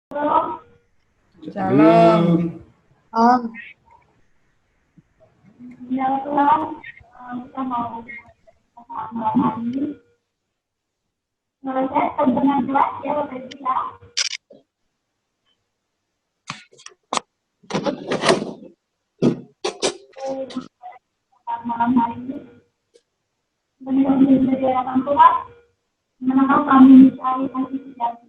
Shalom. Om. Ya Tuhan, kita mau malam ini. Saya dengan jelas ya Bapak Ibu ya. Malam hari ini menjadi harapan Tuhan, menangkap kami mencari kasih sejati.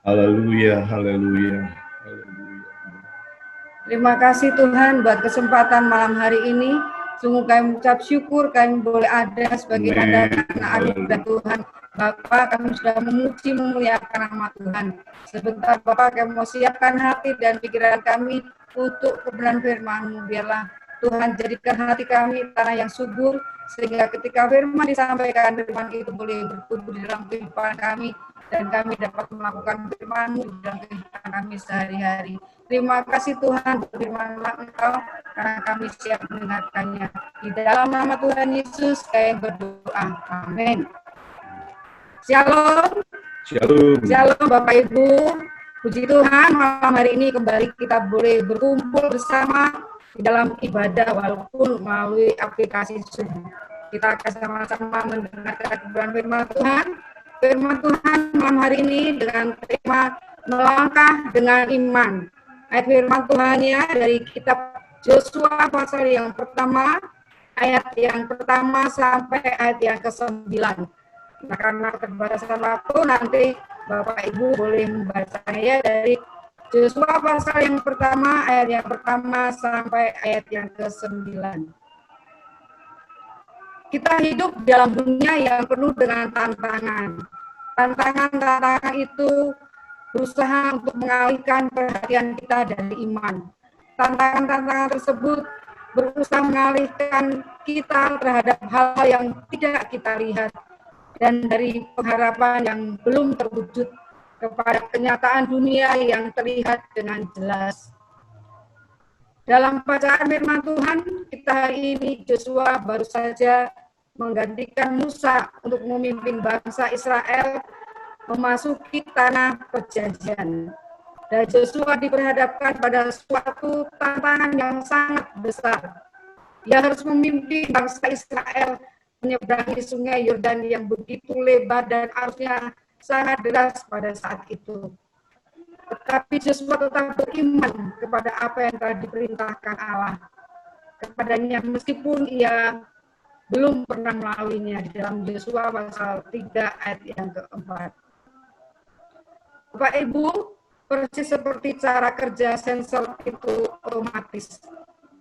Haleluya, haleluya. Terima kasih Tuhan buat kesempatan malam hari ini. Sungguh kami mengucap syukur kami boleh ada sebagai anak anugerah Tuhan. Bapak, kami sudah memuji memuliakan nama Tuhan. Sebentar Bapak, kami mau siapkan hati dan pikiran kami untuk kebenaran firman-Mu. Biarlah Tuhan jadikan hati kami tanah yang subur, sehingga ketika firman disampaikan, firman itu boleh bertumbuh di dalam kehidupan kami, dan kami dapat melakukan firman-Mu di dalam kehidupan kami sehari-hari. Terima kasih Tuhan untuk firman Engkau, karena kami siap mendengarkannya. Di dalam nama Tuhan Yesus, kami berdoa. Amin. Shalom. Shalom. Shalom Bapak Ibu. Puji Tuhan, malam hari ini kembali kita boleh berkumpul bersama di dalam ibadah, walaupun melalui aplikasi Zoom. Kita akan sama-sama mendengarkan firman Tuhan. Firman Tuhan malam hari ini dengan tema melangkah dengan iman. Ayat firman Tuhannya dari kitab Yosua pasal yang pertama, ayat yang pertama sampai ayat yang ke-9. Nah, karena keterbatasan waktu, nanti Bapak Ibu boleh membacanya dari Yosua pasal yang pertama, ayat yang pertama sampai ayat yang ke-9. Kita hidup dalam dunia yang penuh dengan tantangan. Tantangan-tantangan itu berusaha untuk mengalihkan perhatian kita dari iman. Tantangan-tantangan tersebut berusaha mengalihkan kita terhadap hal yang tidak kita lihat dan dari pengharapan yang belum terwujud kepada kenyataan dunia yang terlihat dengan jelas. Dalam bacaan firman Tuhan kita hari ini, Yosua baru saja menggantikan Musa untuk memimpin bangsa Israel memasuki tanah perjanjian. Dan Yosua diperhadapkan pada suatu tantangan yang sangat besar. Dia harus memimpin bangsa Israel menyeberangi sungai Yordan yang begitu lebar dan arusnya sangat deras pada saat itu. Tetapi Yosua tetap beriman kepada apa yang telah diperintahkan Allah kepadanya, meskipun ia belum pernah melaluinya. Di dalam Yosua pasal 3 ayat yang keempat. Bapak Ibu, persis seperti cara kerja sensor itu otomatis.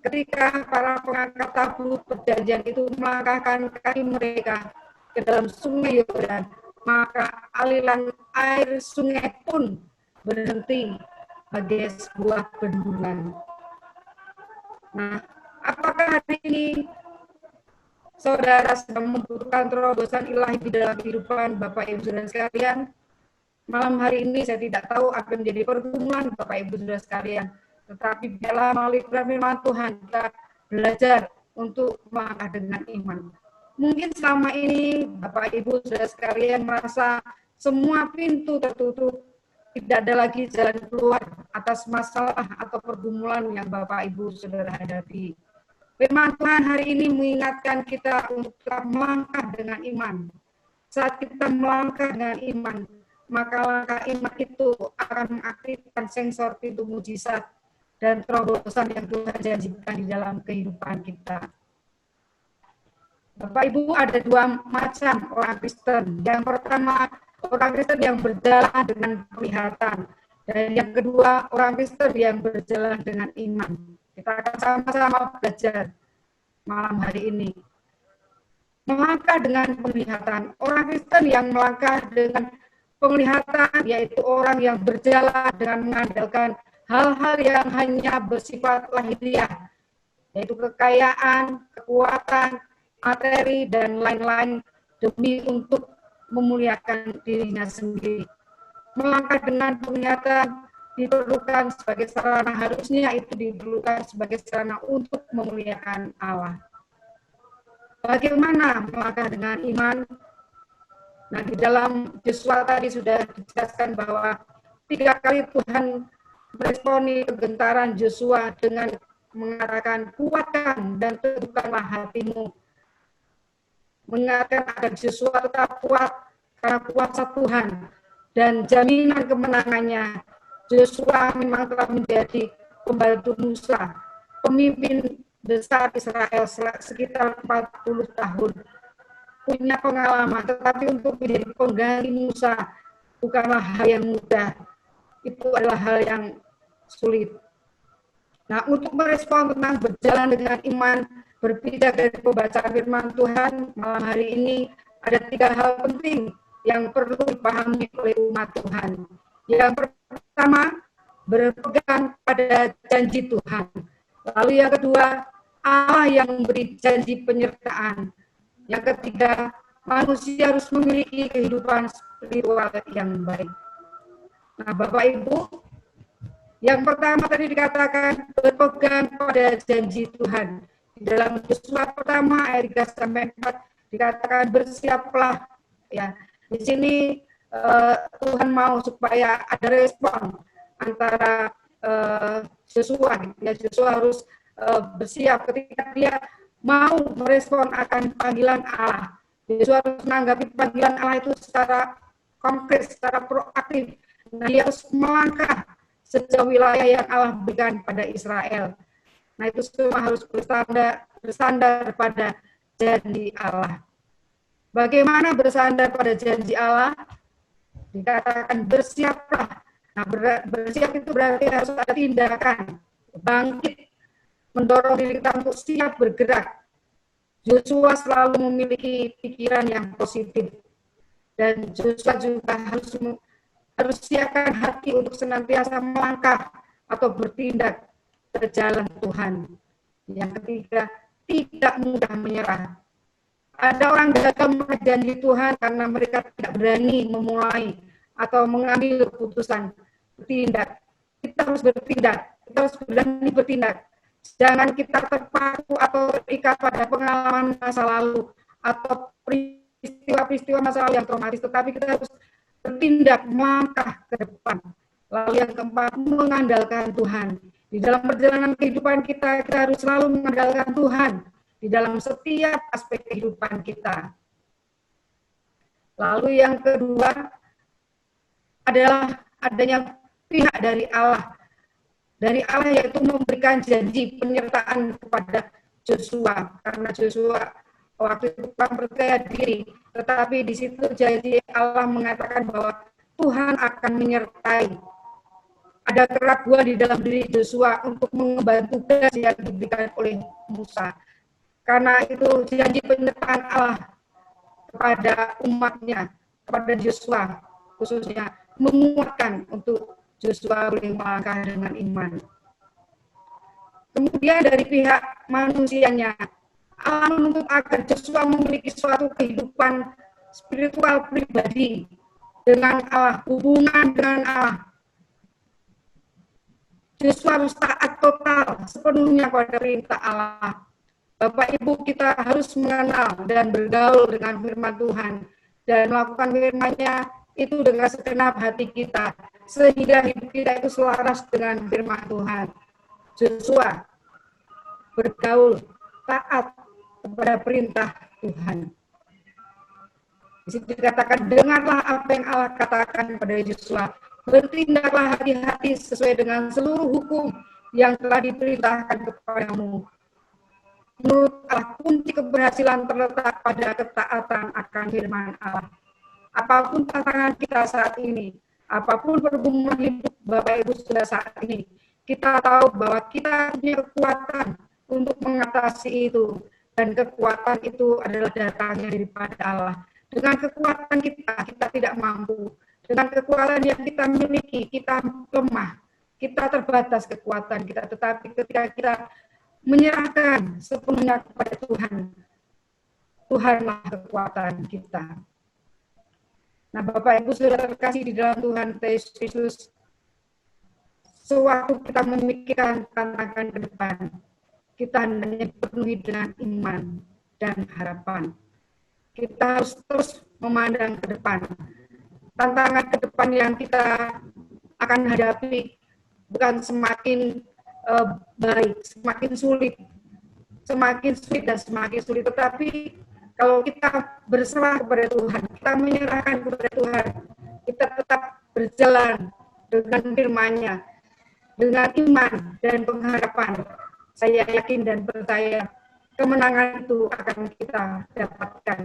Ketika para pengangkat tabut perjanjian itu melangkahkan kaki mereka ke dalam sungai Yordan, maka aliran air sungai pun berhenti sebagai sebuah bendungan. Nah, apakah hari ini saudara sedang membutuhkan terobosan ilahi di dalam kehidupan Bapak Ibu Saudara sekalian? Malam hari ini saya tidak tahu akan menjadi pergumulan Bapak Ibu Saudara sekalian, tetapi biarlah melalui firman Tuhan kita belajar untuk melangkah dengan iman. Mungkin selama ini Bapak Ibu Saudara sekalian merasa semua pintu tertutup, tidak ada lagi jalan keluar atas masalah atau pergumulan yang Bapak Ibu Saudara hadapi. Firman Tuhan hari ini mengingatkan kita untuk melangkah dengan iman. Saat kita melangkah dengan iman, maka langkah iman itu akan mengaktifkan sensor pintu mujizat dan terobosan yang Tuhan janjikan di dalam kehidupan kita. Bapak Ibu, ada dua macam orang Kristen. Yang pertama, orang Kristen yang berjalan dengan penglihatan. Dan yang kedua, orang Kristen yang berjalan dengan iman. Kita akan sama-sama belajar malam hari ini. Melangkah dengan penglihatan. Orang Kristen yang melangkah dengan penglihatan, yaitu orang yang berjalan dengan mengandalkan hal-hal yang hanya bersifat lahiriah, yaitu kekayaan, kekuatan, materi, dan lain-lain demi untuk memuliakan dirinya sendiri. Melangkah dengan penglihatan diperlukan sebagai sarana, harusnya itu diperlukan sebagai sarana untuk memuliakan Allah. Bagaimana melangkah dengan iman? Nah, di dalam Yosua tadi sudah dijelaskan bahwa 3 kali Tuhan meresponi kegentaran Yosua dengan mengatakan, kuatkan dan teguhkanlah hatimu. Mengingatkan agar Yosua tetap kuat karena kuasa Tuhan dan jaminan kemenangannya. Yosua memang telah menjadi pembantu Musa, pemimpin besar Israel sekitar 40 tahun. Punya pengalaman, tetapi untuk menjadi pengganti Musa bukanlah hal yang mudah. Itu adalah hal yang sulit. Nah, untuk merespon tentang berjalan dengan iman, berpindah dari pembacaan firman Tuhan malam hari ini, ada 3 hal penting yang perlu dipahami oleh umat Tuhan. Yang pertama, berpegang pada janji Tuhan. Lalu yang kedua, Allah yang memberi janji penyertaan. Yang ketiga, manusia harus memiliki kehidupan spiritual yang baik. Nah, Bapak Ibu, yang pertama tadi dikatakan berpegang pada janji Tuhan. Di dalam Yosua pertama ayat 3-4 dikatakan bersiaplah. Ya, di sini Tuhan mau supaya ada respon antara Yosua. Ya, Yosua harus bersiap ketika dia mau merespon akan panggilan Allah. Yosua harus menanggapi panggilan Allah itu secara konkret, secara proaktif. Nah, dia harus melangkah sejauh wilayah yang Allah berikan pada Israel. Nah, itu semua harus bersandar pada janji Allah. Bagaimana bersandar pada janji Allah? Dikatakan bersiaplah. Nah, bersiap itu berarti harus ada tindakan, bangkit, mendorong diri kita untuk siap bergerak. Yosua selalu memiliki pikiran yang positif. Dan Yosua juga harus siapkan hati untuk senantiasa melangkah atau bertindak ke jalan Tuhan. Yang ketiga, tidak mudah menyerah. Ada orang gagal meraih janji Tuhan karena mereka tidak berani memulai atau mengambil keputusan bertindak. Kita harus bertindak, kita harus berani bertindak. Jangan kita terpaku atau terikat pada pengalaman masa lalu atau peristiwa-peristiwa masa lalu yang traumatis, tetapi kita harus bertindak, melangkah ke depan. Lalu yang keempat, mengandalkan Tuhan. Di dalam perjalanan kehidupan kita harus selalu mengandalkan Tuhan di dalam setiap aspek kehidupan kita. Lalu yang kedua adalah adanya pihak dari Allah. Dari Allah, yaitu memberikan janji penyertaan kepada Yosua. Karena Yosua waktu itu kurang percaya diri, tetapi di situ janji Allah mengatakan bahwa Tuhan akan menyertai. Ada keraguan di dalam diri Yosua untuk mengemban tugas yang diberikan oleh Musa. Karena itu janji penyertaan Allah kepada umatnya, kepada Yosua khususnya, menguatkan untuk Yosua boleh melangkah dengan iman. Kemudian dari pihak manusianya, Allah menuntut agar Yosua memiliki suatu kehidupan spiritual pribadi dengan Allah, hubungan dengan Allah. Yosua harus taat total sepenuhnya pada perintah Allah. Bapak Ibu, kita harus mengenal dan bergaul dengan firman Tuhan dan melakukan firman-Nya itu dengan segenap hati kita, sehingga hidup kita itu selaras dengan firman Tuhan. Yosua bergaul, taat kepada perintah Tuhan. Di situ dikatakan, dengarlah apa yang Allah katakan pada Yosua, bertindaklah hati-hati sesuai dengan seluruh hukum yang telah diperintahkan kepadamu. Menurut Allah, kunci keberhasilan terletak pada ketaatan akan firman Allah. Apapun tantangan kita saat ini, apapun pergumulan hidup Bapak Ibu Saudara saat ini, kita tahu bahwa kita punya kekuatan untuk mengatasi itu, dan kekuatan itu adalah datangnya daripada Allah. Dengan kekuatan kita tidak mampu. Dengan kekuatan yang kita miliki, kita lemah, kita terbatas kekuatan kita. Tetapi ketika kita menyerahkan sepenuhnya kepada Tuhan, Tuhanlah kekuatan kita. Nah, Bapak Ibu Saudara terkasih di dalam Tuhan Yesus, sewaktu kita memikirkan tantangan ke depan, kita hendaknya dipenuhi dengan iman dan harapan. Kita harus terus memandang ke depan. Tantangan ke depan yang kita akan hadapi bukan semakin baik, semakin sulit dan semakin sulit. Tetapi kalau kita berserah kepada Tuhan, kita menyerahkan kepada Tuhan, kita tetap berjalan dengan firman-Nya, dengan iman dan pengharapan, saya yakin dan percaya kemenangan itu akan kita dapatkan.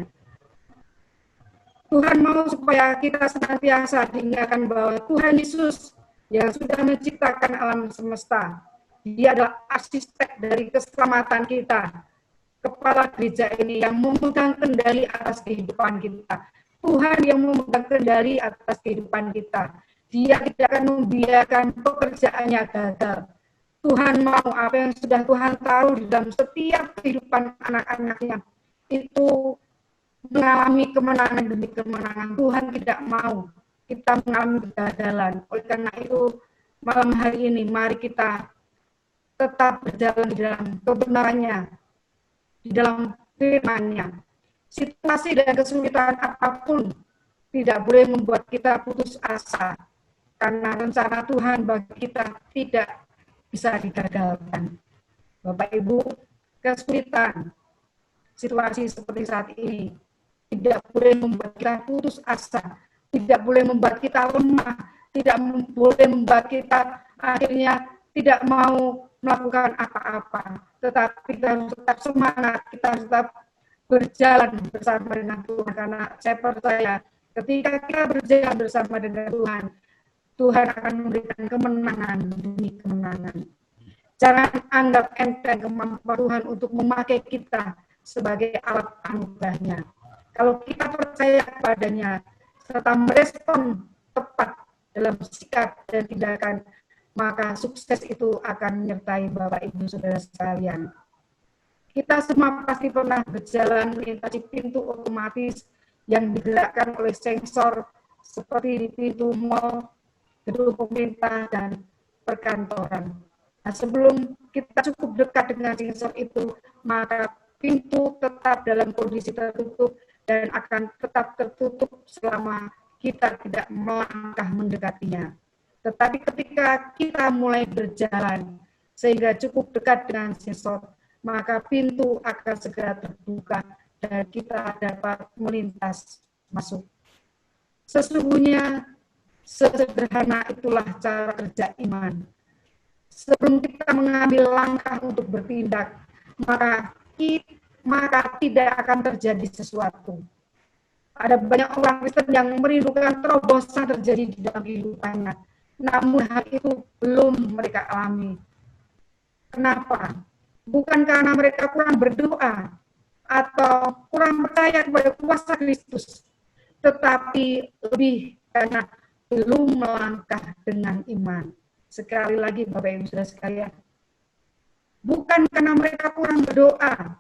Tuhan mau supaya kita senantiasa diingatkan bahwa Tuhan Yesus yang sudah menciptakan alam semesta, Dia adalah asisten dari keselamatan kita, kepala gereja ini yang memegang kendali atas kehidupan kita. Tuhan yang memegang kendali atas kehidupan kita. Dia tidak akan membiarkan pekerjaannya gagal. Tuhan mau apa yang sudah Tuhan taruh di dalam setiap kehidupan anak-anaknya itu mengalami kemenangan demi kemenangan. Tuhan tidak mau kita mengalami kegagalan. Oleh karena itu, malam hari ini mari kita tetap berjalan di dalam kebenarannya, di dalam firman-Nya. Situasi dan kesulitan apapun tidak boleh membuat kita putus asa, karena rencana Tuhan bagi kita tidak bisa digagalkan. Bapak Ibu, kesulitan situasi seperti saat ini tidak boleh membuat kita putus asa, tidak boleh membuat kita lemah, tidak boleh membuat kita akhirnya tidak mau melakukan apa-apa, tetapi kita harus tetap semangat, kita harus tetap berjalan bersama dengan Tuhan, karena saya percaya ketika kita berjalan bersama dengan Tuhan, Tuhan akan memberikan kemenangan demi kemenangan. Jangan anggap enteng kemampuan Tuhan untuk memakai kita sebagai alat anugerah-Nya. Kalau kita percaya kepadanya, serta merespon tepat dalam sikap dan tindakan, maka sukses itu akan menyertai Bapak Ibu Saudara sekalian. Kita semua pasti pernah berjalan melintasi pintu otomatis yang digerakkan oleh sensor seperti di pintu mal, gedung pemerintah, dan perkantoran. Nah, sebelum kita cukup dekat dengan sensor itu, maka pintu tetap dalam kondisi tertutup dan akan tetap tertutup selama kita tidak melangkah mendekatinya. Tetapi ketika kita mulai berjalan sehingga cukup dekat dengan sensor, maka pintu akan segera terbuka dan kita dapat melintas masuk. Sesungguhnya sesederhana itulah cara kerja iman. Sebelum kita mengambil langkah untuk bertindak, maka tidak akan terjadi sesuatu. Ada banyak orang Kristen yang merindukan terobosan terjadi di dalam kehidupannya, namun hal itu belum mereka alami. Kenapa? Bukan karena mereka kurang berdoa atau kurang percaya kepada kuasa Kristus, tetapi lebih karena belum melangkah dengan iman. Sekali lagi Bapak Ibu Saudara sekalian, bukan karena mereka kurang berdoa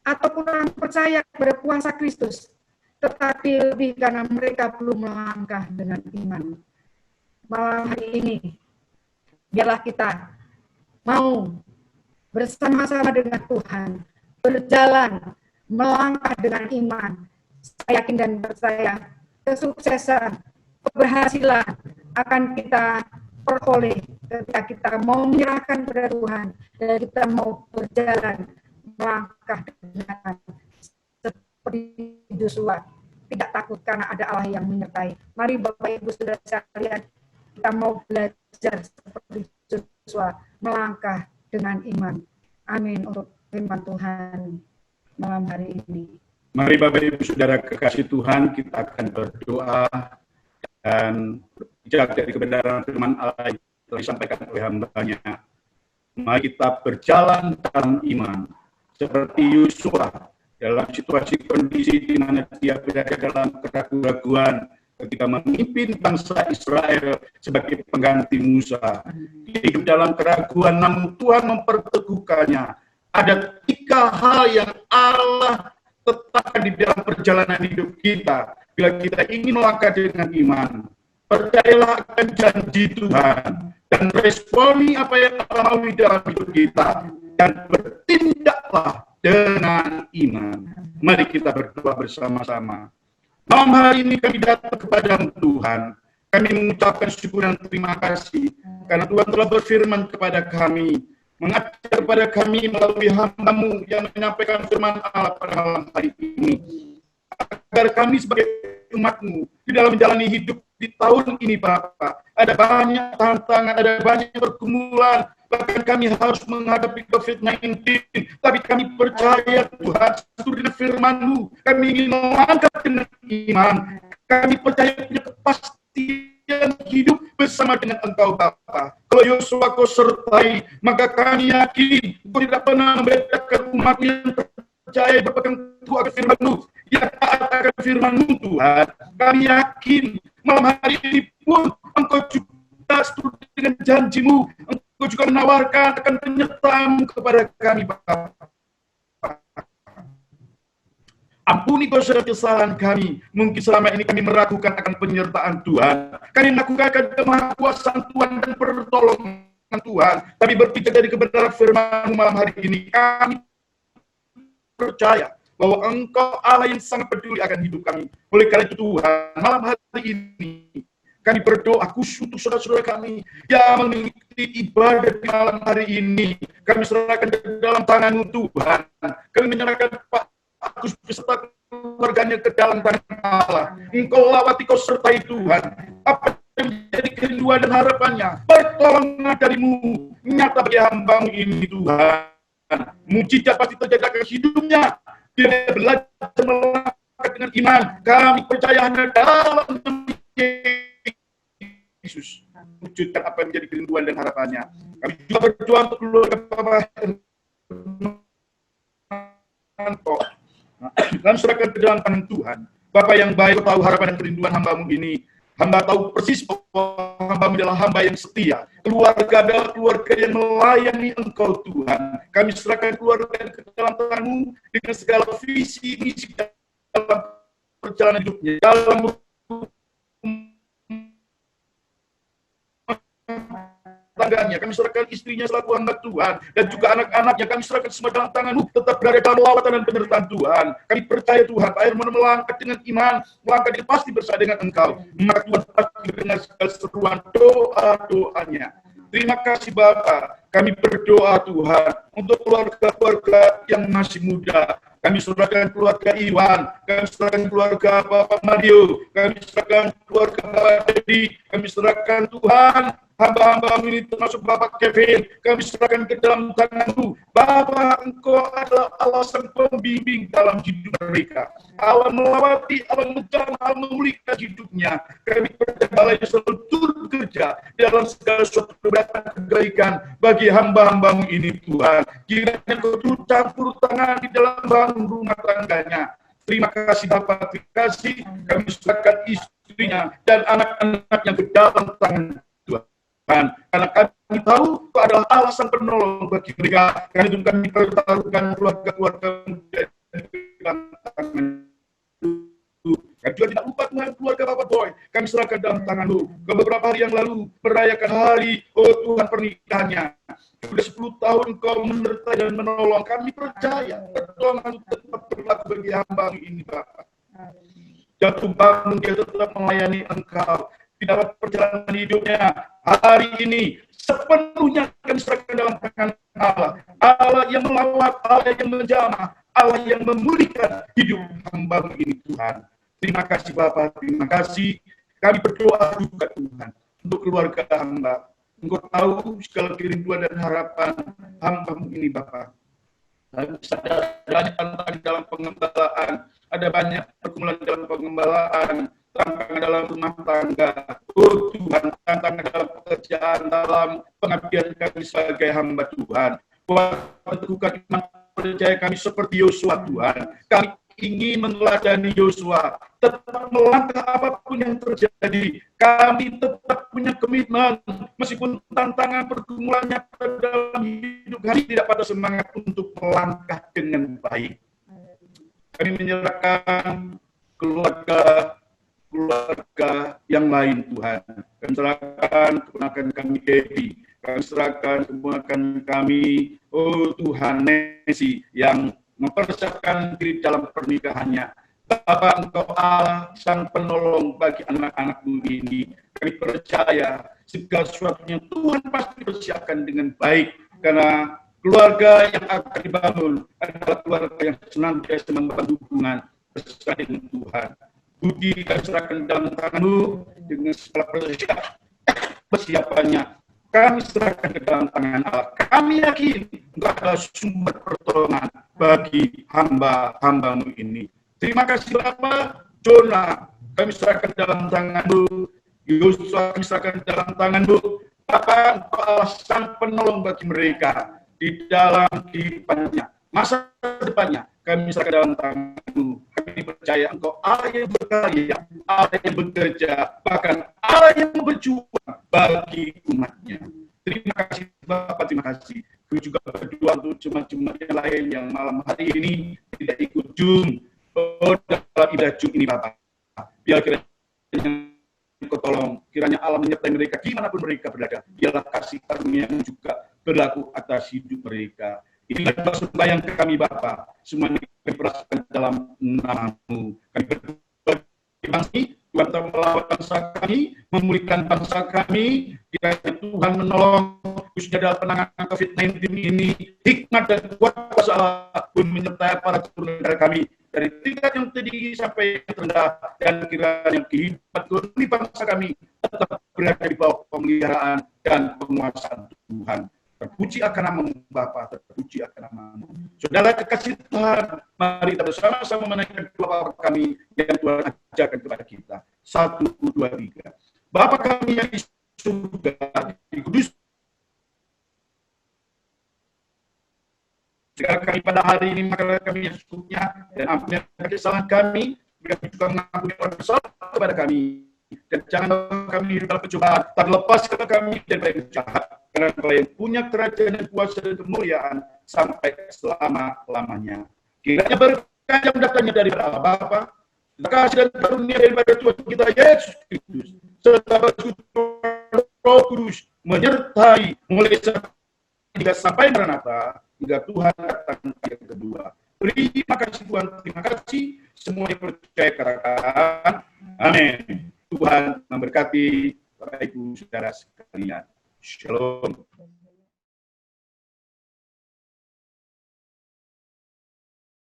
atau kurang percaya kepada kuasa Kristus, tetapi lebih karena mereka belum melangkah dengan iman. Malam hari ini, biarlah kita mau bersama-sama dengan Tuhan, berjalan, melangkah dengan iman. Saya yakin dan percaya kesuksesan, keberhasilan akan kita peroleh ketika kita mau menyerahkan kepada Tuhan dan kita mau berjalan melangkah dengan seperti Yosua, tidak takut karena ada Allah yang menyertai. Mari Bapak Ibu Saudara sekalian, kita mau belajar seperti Yosua, melangkah dengan iman. Amin untuk firman Tuhan malam hari ini. Mari Bapak Ibu Saudara kekasih Tuhan, kita akan berdoa dan berbicara dari kebenaran firman Allah yang telah disampaikan oleh hamba-Nya. Mari kita berjalan dalam iman seperti Yosua dalam situasi kondisi di mana dia berada dalam keraguan-raguan ketika memimpin bangsa Israel sebagai pengganti Musa. Dia hidup dalam keraguan, namun Tuhan memperteguhkannya. Ada 3 hal yang Allah tetapkan di dalam perjalanan hidup kita. Bila kita ingin melangkah dengan iman, percayalah akan janji Tuhan dan responi apa yang Allah mau di dalam hidup kita, dan bertindaklah dengan iman. Mari kita berdoa bersama-sama. Malam hari ini kami datang kepada Tuhan. Kami mengucapkan syukur dan terima kasih karena Tuhan telah berfirman kepada kami mengajar kepada kami melalui hamba-Mu yang menyampaikan firman Allah pada malam hari ini. Agar kami sebagai umat-Mu di dalam menjalani hidup di tahun ini, Bapa, ada banyak tantangan, ada banyak pergumulan, bahkan kami harus menghadapi COVID-19, tapi kami percaya Tuhan, sesuai dengan firman-Mu, kami ingin melangkah dengan iman, kami percaya punya kepastian hidup bersama dengan Engkau, Bapa. Kalau Yosua Kau sertai, maka kami yakin Kau tidak pernah membedakan umat yang percaya berpegang teguh akan firman-Mu, yang taat akan firman-Mu, Tuhan. Kami yakin malam hari ini pun Engkau juga setuju dengan janji-Mu, Engkau juga menawarkan akan penyertaan kepada kami, Bapa. Ampuni dosa dan kesalahan kami. Mungkin selama ini kami meragukan akan penyertaan Tuhan. Kami meragukan kemahakuasaan Tuhan dan pertolongan Tuhan. Tapi berpikir dari kebenaran firman malam hari ini, kami percaya bahwa Engkau Allah yang sangat peduli akan hidup kami. Oleh karena itu Tuhan, malam hari ini kami berdoa khusus untuk saudara-saudara kami yang mengikuti ibadah di malam hari ini. Kami serahkan ke dalam tangan-Mu, Tuhan. Kami menyerahkan Pak Agus beserta keluarganya ke dalam tangan Allah. Engkau lawati, Kau sertai Tuhan. Apa yang menjadi kerinduan dan harapannya, pertolongan dari-Mu nyata bagi hamba-Mu ini, Tuhan. Mujizat pasti terjadi dalam hidupnya. Dia belajar melangkah dengan iman. Kami percaya hanya dalam Yesus wujudkan apa yang menjadi kerinduan dan harapannya. Kami juga berdoa untuk keluarga Bapak dan serahkan ke dalam tangan Tuhan. Bapa yang baik, tahu harapan dan kerinduan hamba-Mu ini. Hamba tahu persis bahwa hamba-Mu adalah hamba yang setia. Keluarga adalah keluarga yang melayani Engkau, Tuhan. Kami serahkan keluarga ke dalam tangan-Mu dengan segala visi misi dalam perjalanan hidupnya, dalam tangganya. Kami serahkan istrinya selaku hamba Tuhan, dan juga anak-anaknya kami serahkan semua dalam tangan-Mu, tetap berada dalam lawatan dan penyertaan Tuhan. Kami percaya Tuhan, Pak Herman melangkah dengan iman, melangkah dengan pasti bersama dengan Engkau. Maka Tuhan pasti mendengar segala seruan doa-doanya. Terima kasih Bapa. Kami berdoa Tuhan untuk keluarga-keluarga yang masih muda. Kami serahkan keluarga Iwan, kami serahkan keluarga Bapak Mario, kami serahkan keluarga Bapak Dedi, kami serahkan Tuhan hamba-hamba ini termasuk Bapak Kevin, kami serahkan ke dalam tangan-Mu. Bapak, Engkau adalah Allah sang pembimbing dalam hidup mereka. Allah melawati, Allah menjamah, Allah memulihkan hidupnya. Kami percaya yang selalu turut bekerja dalam segala suatu kebaikan bagi hamba-hamba-Mu ini, Tuhan. Kiranya Kau turut campur tangan di dalam bangun rumah tangganya. Terima kasih Bapak, terima kasih. Kami serahkan istrinya dan anak-anaknya ke dalam tangan Tuhan. Karena kami tahu itu adalah alasan penolong bagi mereka. Karena itu kami pertaruhkan keluarga-keluarga muda di dalam tangan. Kami juga tidak lupa Tuhan keluarga Bapak Boy. Kami serahkan dalam tangan-Mu. Beberapa hari yang lalu merayakan hari Tuhan pernikahannya. Sudah 10 tahun Kau menyertai dan menolong. Kami percaya pertolongan tetap berlaku bagi hamba ini Bapak. Jatuh bangun dia tetap melayani Engkau di dalam perjalanan hidupnya. Hari ini sepenuhnya kami serahkan dalam tangan Allah. Allah yang melawat, Allah yang menjamah, Allah yang memulihkan hidup hamba ini Tuhan. Terima kasih Bapak, terima kasih. Kami berdoa juga Tuhan untuk keluarga hamba. Engkau tahu segala kerinduan dan harapan hamba ini Bapak. Ada banyak tantangan dalam pengembalaan, ada banyak pergumulan dalam pengembalaan, tantangan dalam rumah tangga. Oh Tuhan, tantangan dalam pekerjaan, dalam pengabdian kami sebagai hamba Tuhan. Teguhkan iman percaya kami seperti Yosua Tuhan. Kami ingin meneladani Yosua, tetap melangkah apapun yang terjadi. Kami tetap punya komitmen, meskipun tantangan pergumulannya dalam hidup kami tidak patah semangat untuk melangkah dengan baik. Kami menyerahkan keluarga yang lain Tuhan. Kami serahkan keponakan kami Devi, kami serahkan keponakan kami, oh Tuhan, Nancy, yang mempersiapkan diri dalam pernikahannya. Bapa, Engkau Allah sang penolong bagi anak-anak-Mu ini. Kami percaya segala sesuatunya Tuhan pasti persiapkan dengan baik. karena keluarga yang akan dibangun adalah keluarga yang senantiasa membangun hubungan bersama dengan Tuhan. Budi kami serahkan dalam tangan-Mu dengan segala persiapannya. Kami serahkan ke dalam tangan Allah. Kami yakin Engkau adalah sumber pertolongan bagi hamba-hamba-Mu ini. Terima kasih Bapa. Jonah kami serahkan dalam tangan-Mu. Yosua kami serahkan dalam tangan-Mu. Bapa, Engkau adalah sang penolong bagi mereka di dalam kehidupannya, masa depannya. Kami serahkan dalam tangan-Mu. Kami percaya Engkau Allah yang berkarya, Allah yang bekerja, bahkan Allah yang berjuang bagi umatnya. Terima kasih Bapak, terima kasih. Kami juga berdoa untuk jemaat-jemaat yang lain yang malam hari ini tidak ikut Zoom. Dalam ibadah Zoom ini Bapak, biar kiranya Engkau tolong, kiranya Allah menyertai mereka dimanapun mereka berada. Biarlah kasih karunia yang juga berlaku atas hidup mereka. Inilah sembahyang kami Bapa, semuanya kami perasaan dalam nama-Mu. Kami berdoa Tuhan telah melawat bangsa kami, memulihkan bangsa kami. Kiranya Tuhan menolong khususnya dalam penanganan COVID-19 ini. Hikmat dan kuasa Allah pun menyertai para negara kami dari tingkat yang tinggi sampai yang terendah, dan kiranya kehidupan ekonomi bangsa kami tetap berada di bawah pemeliharaan dan penguasaan Tuhan. Terpuji akan nama-Mu Bapa, terpuji akan nama-Mu. Saudara kekasih Tuhan, mari kita bersama-sama menaikkan doa Bapa kami yang Tuhan ajarkan kepada kita. 1, 2, 3. Bapa kami yang di surga, dikudus segala kami pada hari ini, maka kami yang secukupnya, dan ampuni kesalahan kami, kami juga mengampuni orang bersalah kepada kami. Dan jangan kami hidup dalam pencobaan, tak lepaskan kami dari yang jahat, karena Engkau yang punya kerajaan dan kuasa dan kemuliaan sampai selama-lamanya. Kiranya berkah yang datangnya dari Bapa, kasih dan karunia daripada Tuhan kita Yesus Kristus, serta persekutuan Roh Kudus menyertai mulai hingga sampai Maranatha, hingga Tuhan datang yang kedua. Terima kasih Tuhan, terima kasih. Semua yang percaya katakan amin. Tuhan memberkati Bapak Ibu Saudara sekalian. Shalom.